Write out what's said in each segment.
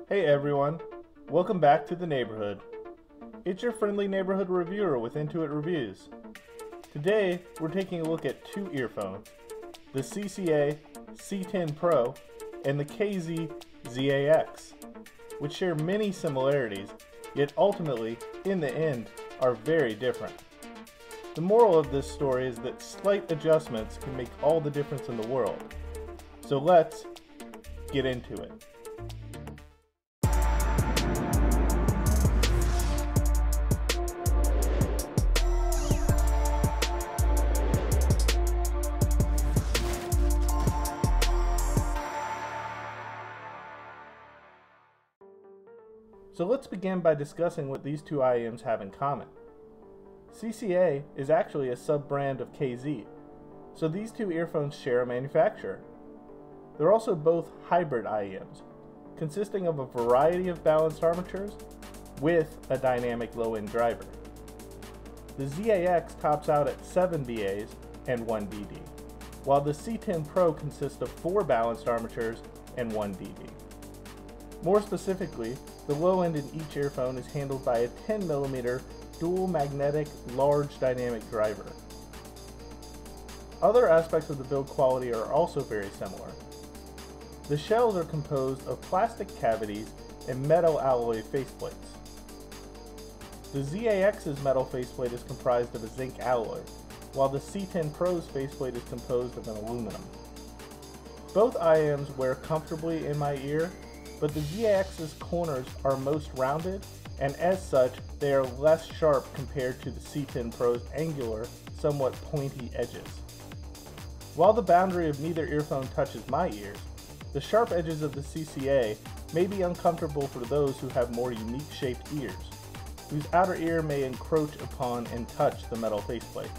Hey everyone, welcome back to the neighborhood. It's your friendly neighborhood reviewer with InToIt Reviews. Today we're taking a look at two earphones, the CCA C10 Pro and the KZ ZAX, which share many similarities, yet ultimately, in the end, are very different. The moral of this story is that slight adjustments can make all the difference in the world. So let's get into it. So let's begin by discussing what these two IEMs have in common. CCA is actually a sub-brand of KZ, so these two earphones share a manufacturer. They're also both hybrid IEMs, consisting of a variety of balanced armatures with a dynamic low-end driver. The ZAX tops out at 7 BAs and 1 DD, while the C10 Pro consists of 4 balanced armatures and 1 DD. More specifically, the low end in each earphone is handled by a 10mm dual magnetic large dynamic driver. Other aspects of the build quality are also very similar. The shells are composed of plastic cavities and metal alloy faceplates. The ZAX's metal faceplate is comprised of a zinc alloy, while the C10 Pro's faceplate is composed of an aluminum. Both IEMs wear comfortably in my ear, but the ZAX's corners are most rounded, and as such, they are less sharp compared to the C10 Pro's angular, somewhat pointy edges. While the boundary of neither earphone touches my ears, the sharp edges of the CCA may be uncomfortable for those who have more unique shaped ears, whose outer ear may encroach upon and touch the metal faceplate.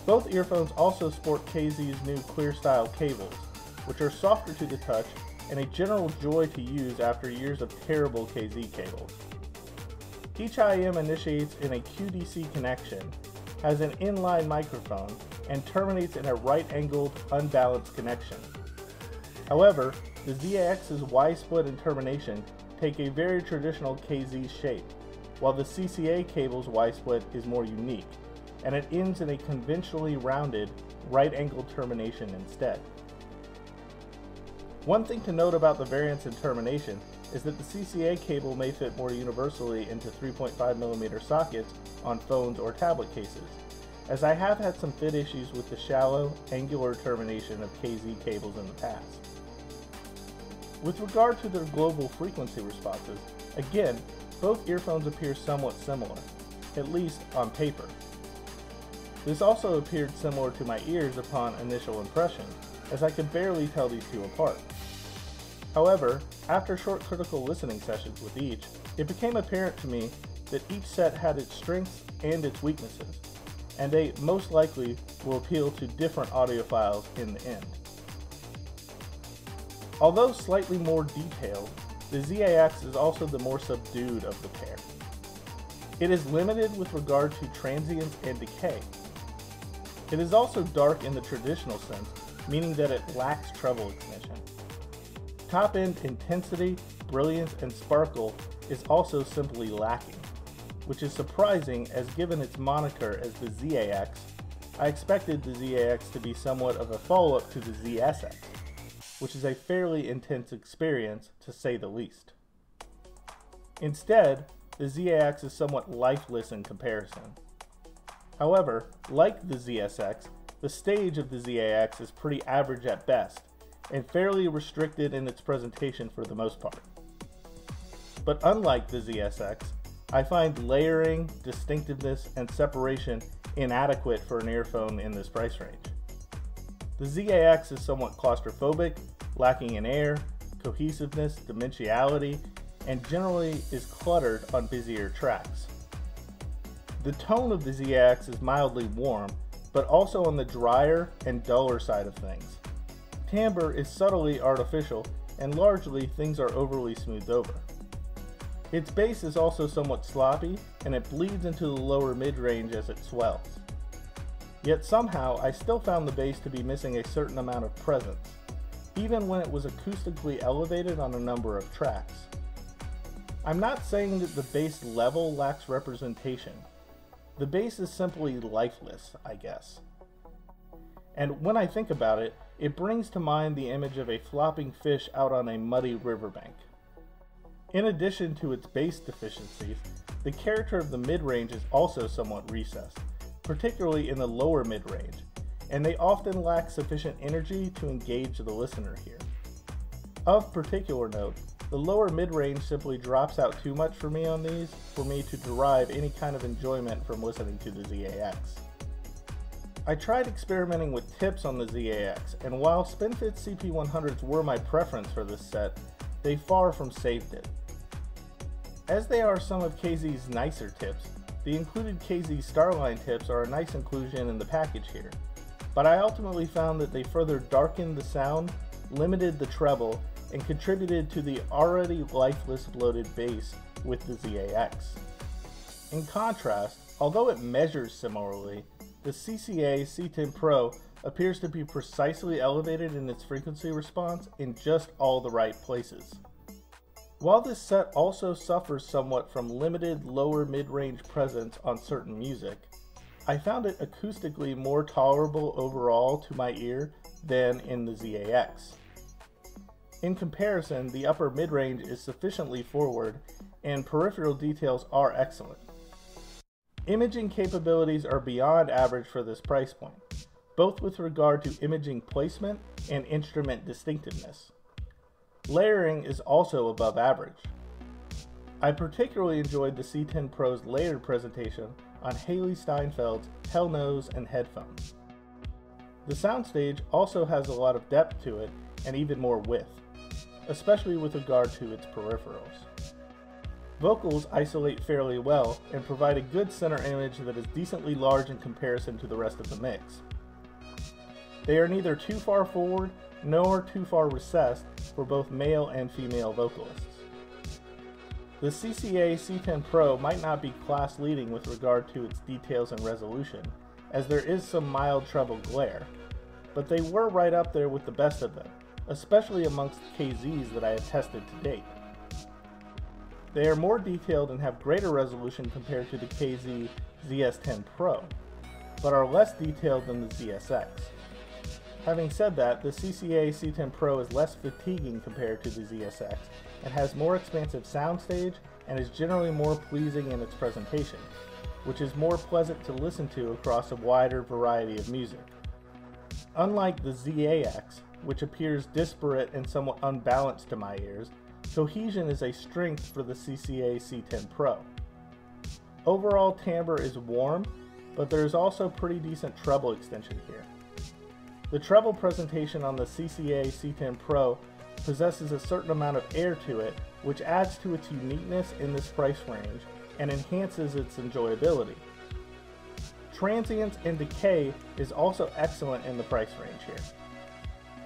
Both earphones also sport KZ's new clear style cables, which are softer to the touch and a general joy to use after years of terrible KZ cables. Each IEM initiates in a QDC connection, has an inline microphone, and terminates in a right-angled, unbalanced connection. However, the ZAX's Y-split and termination take a very traditional KZ shape, while the CCA cable's Y-split is more unique, and it ends in a conventionally rounded, right-angled termination instead. One thing to note about the variance in termination is that the CCA cable may fit more universally into 3.5mm sockets on phones or tablet cases, as I have had some fit issues with the shallow, angular termination of KZ cables in the past. With regard to their global frequency responses, again, both earphones appear somewhat similar, at least on paper. This also appeared similar to my ears upon initial impression, as I could barely tell these two apart. However, after short critical listening sessions with each, it became apparent to me that each set had its strengths and its weaknesses, and they most likely will appeal to different audiophiles in the end. Although slightly more detailed, the ZAX is also the more subdued of the pair. It is limited with regard to transience and decay. It is also dark in the traditional sense, meaning that it lacks treble ignition. Top-end intensity, brilliance, and sparkle is also simply lacking, which is surprising as given its moniker as the ZAX, I expected the ZAX to be somewhat of a follow-up to the ZSX, which is a fairly intense experience to say the least. Instead, the ZAX is somewhat lifeless in comparison. However, like the ZSX, the stage of the ZAX is pretty average at best, and fairly restricted in its presentation for the most part. But unlike the ZSX, I find layering, distinctiveness, and separation inadequate for an earphone in this price range. The ZAX is somewhat claustrophobic, lacking in air, cohesiveness, dimensionality, and generally is cluttered on busier tracks. The tone of the ZAX is mildly warm, but also on the drier and duller side of things. Timbre is subtly artificial, and largely things are overly smoothed over. Its bass is also somewhat sloppy, and it bleeds into the lower mid-range as it swells. Yet somehow I still found the bass to be missing a certain amount of presence. even when it was acoustically elevated on a number of tracks. I'm not saying that the bass level lacks representation. The bass is simply lifeless, I guess. And when I think about it, it brings to mind the image of a flopping fish out on a muddy riverbank. In addition to its bass deficiencies, the character of the mid-range is also somewhat recessed, particularly in the lower mid-range, and they often lack sufficient energy to engage the listener here. Of particular note, the lower mid-range simply drops out too much for me on these for me to derive any kind of enjoyment from listening to the ZAX. I tried experimenting with tips on the ZAX, and while SpinFit CP100s were my preference for this set, they far from saved it. As they are some of KZ's nicer tips, the included KZ Starline tips are a nice inclusion in the package here, but I ultimately found that they further darkened the sound, limited the treble, and contributed to the already lifeless bloated bass with the ZAX. In contrast, although it measures similarly, the CCA C10 Pro appears to be precisely elevated in its frequency response in just all the right places. While this set also suffers somewhat from limited lower mid-range presence on certain music, I found it acoustically more tolerable overall to my ear than in the ZAX. In comparison, the upper mid-range is sufficiently forward, and peripheral details are excellent. Imaging capabilities are beyond average for this price point, both with regard to imaging placement and instrument distinctiveness. Layering is also above average. I particularly enjoyed the C10 Pro's layered presentation on Haley Steinfeld's Hellnose and headphones. The soundstage also has a lot of depth to it and even more width, especially with regard to its peripherals. Vocals isolate fairly well and provide a good center image that is decently large in comparison to the rest of the mix. They are neither too far forward nor too far recessed for both male and female vocalists. The CCA C10 Pro might not be class leading with regard to its details and resolution, as there is some mild treble glare, but they were right up there with the best of them, especially amongst KZs that I have tested to date. They are more detailed and have greater resolution compared to the KZ ZS10 Pro, but are less detailed than the ZSX. Having said that, the CCA C10 Pro is less fatiguing compared to the ZSX and has more expansive soundstage and is generally more pleasing in its presentation, which is more pleasant to listen to across a wider variety of music. Unlike the ZAX, which appears disparate and somewhat unbalanced to my ears, cohesion is a strength for the CCA C10 Pro. Overall timbre is warm, but there is also pretty decent treble extension here. The treble presentation on the CCA C10 Pro possesses a certain amount of air to it, which adds to its uniqueness in this price range and enhances its enjoyability. Transience and decay is also excellent in the price range here.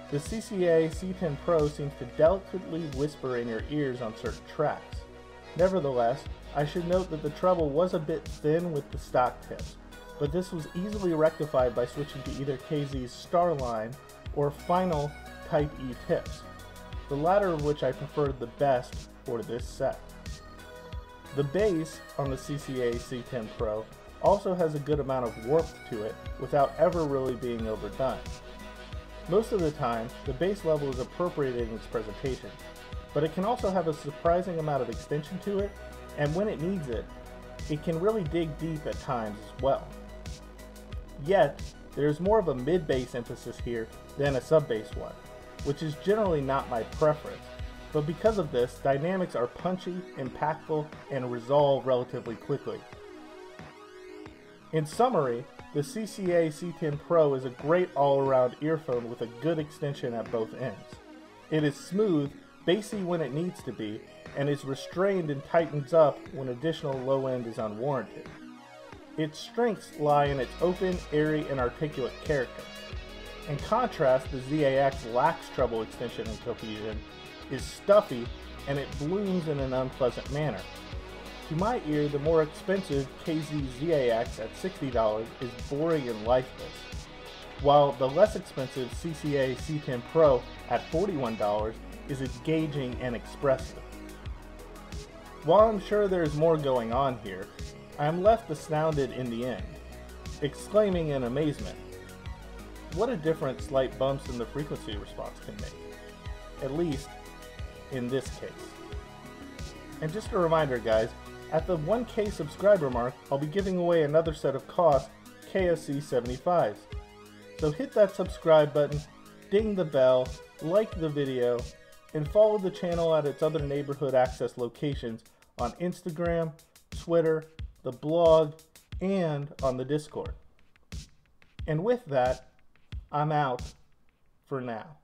The CCA C10 Pro seems to delicately whisper in your ears on certain tracks. Nevertheless, I should note that the treble was a bit thin with the stock tips, but this was easily rectified by switching to either KZ's Starline or Final Type E tips, the latter of which I preferred the best for this set. The bass on the CCA C10 Pro also has a good amount of warmth to it without ever really being overdone. Most of the time, the bass level is appropriate in its presentation, but it can also have a surprising amount of extension to it, and when it needs it, it can really dig deep at times as well. Yet, there is more of a mid-bass emphasis here than a sub-bass one, which is generally not my preference, but because of this, dynamics are punchy, impactful, and resolve relatively quickly. In summary, the CCA C10 Pro is a great all-around earphone with a good extension at both ends. It is smooth, bassy when it needs to be, and is restrained and tightens up when additional low end is unwarranted. Its strengths lie in its open, airy, and articulate character. In contrast, the ZAX lacks treble extension and cohesion, is stuffy, and it blooms in an unpleasant manner. To my ear, the more expensive KZ ZAX at $60 is boring and lifeless. while the less expensive CCA C10 Pro at $41 is engaging and expressive. While I'm sure there's more going on here, I am left astounded in the end, exclaiming in amazement, what a difference slight bumps in the frequency response can make, at least in this case. And just a reminder guys, at the 1K subscriber mark, I'll be giving away another set of cost KZ ZAX. So hit that subscribe button, ding the bell, like the video, and follow the channel at its other neighborhood access locations on Instagram, Twitter, the blog, and on the Discord. And with that, I'm out for now.